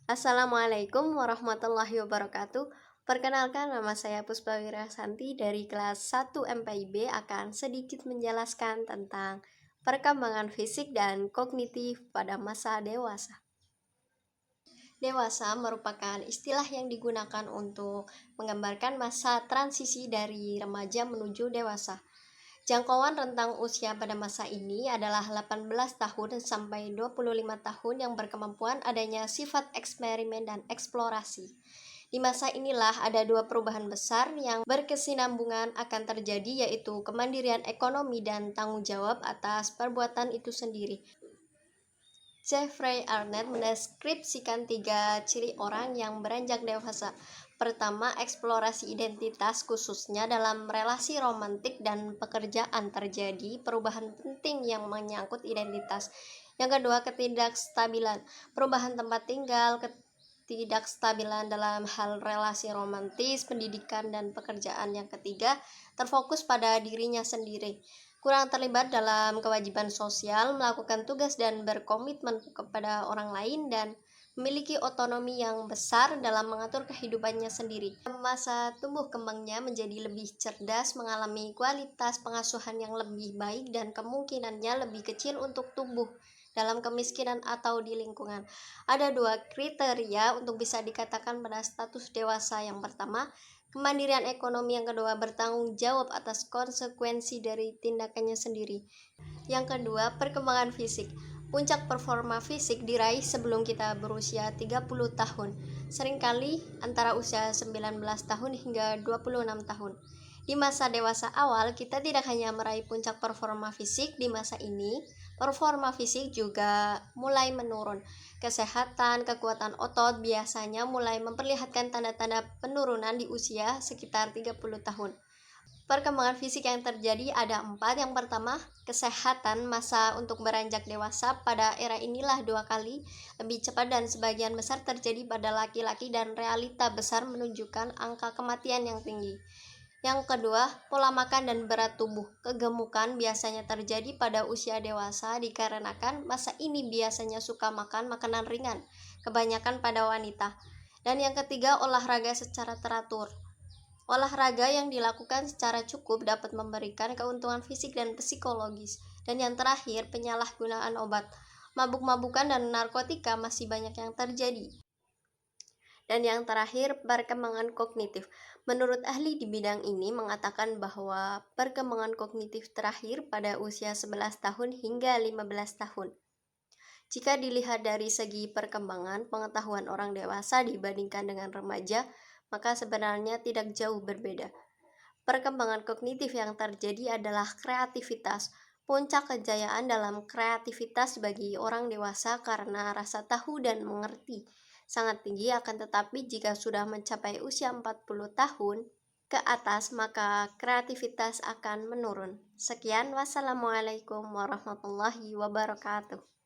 Assalamualaikum warahmatullahi wabarakatuh. Perkenalkan, nama saya Puspa Wirasanti dari kelas 1 MPIB akan sedikit menjelaskan tentang perkembangan fisik dan kognitif pada masa dewasa. Dewasa merupakan istilah yang digunakan untuk menggambarkan masa transisi dari remaja menuju dewasa. Jangkauan rentang usia pada masa ini adalah 18 tahun sampai 25 tahun yang berkemampuan adanya sifat eksperimen dan eksplorasi. Di masa inilah ada dua perubahan besar yang berkesinambungan akan terjadi, yaitu kemandirian ekonomi dan tanggung jawab atas perbuatan itu sendiri. Jeffrey Arnett mendeskripsikan 3 ciri orang yang beranjak dewasa. Pertama, eksplorasi identitas khususnya dalam relasi romantik dan pekerjaan terjadi perubahan penting yang menyangkut identitas. Yang kedua, ketidakstabilan, perubahan tempat tinggal, ketidakstabilan dalam hal relasi romantis, pendidikan, dan pekerjaan. Yang ketiga, terfokus pada dirinya sendiri, kurang terlibat dalam kewajiban sosial, melakukan tugas dan berkomitmen kepada orang lain, dan memiliki otonomi yang besar dalam mengatur kehidupannya sendiri. Masa tumbuh kembangnya menjadi lebih cerdas, mengalami kualitas pengasuhan yang lebih baik, dan kemungkinannya lebih kecil untuk tumbuh dalam kemiskinan atau di lingkungan. Ada dua kriteria untuk bisa dikatakan pada status dewasa. Yang pertama, kemandirian ekonomi. Yang kedua, bertanggung jawab atas konsekuensi dari tindakannya sendiri. Yang kedua, perkembangan fisik. Puncak performa fisik diraih sebelum kita berusia 30 tahun, seringkali antara usia 19 tahun hingga 26 tahun. Di masa dewasa awal, kita tidak hanya meraih puncak performa fisik. Di masa ini, performa fisik juga mulai menurun. Kesehatan, kekuatan otot biasanya mulai memperlihatkan tanda-tanda penurunan di usia sekitar 30 tahun. Perkembangan fisik yang terjadi ada 4. Yang pertama, kesehatan. Masa untuk beranjak dewasa pada era inilah 2 kali lebih cepat dan sebagian besar terjadi pada laki-laki, dan realita besar menunjukkan angka kematian yang tinggi. Yang kedua, pola makan dan berat tubuh. Kegemukan biasanya terjadi pada usia dewasa dikarenakan masa ini biasanya suka makan makanan ringan, kebanyakan pada wanita. Dan yang ketiga, olahraga secara teratur. Olahraga yang dilakukan secara cukup dapat memberikan keuntungan fisik dan psikologis. Dan yang terakhir, penyalahgunaan obat, mabuk-mabukan, dan narkotika masih banyak yang terjadi. Dan yang terakhir, perkembangan kognitif. Menurut ahli di bidang ini mengatakan bahwa perkembangan kognitif terakhir pada usia 11 tahun hingga 15 tahun. Jika dilihat dari segi perkembangan pengetahuan orang dewasa dibandingkan dengan remaja, maka sebenarnya tidak jauh berbeda. Perkembangan kognitif yang terjadi adalah kreativitas. Puncak kejayaan dalam kreativitas bagi orang dewasa karena rasa tahu dan mengerti sangat tinggi, akan tetapi jika sudah mencapai usia 40 tahun ke atas, maka kreativitas akan menurun. Sekian, wassalamualaikum warahmatullahi wabarakatuh.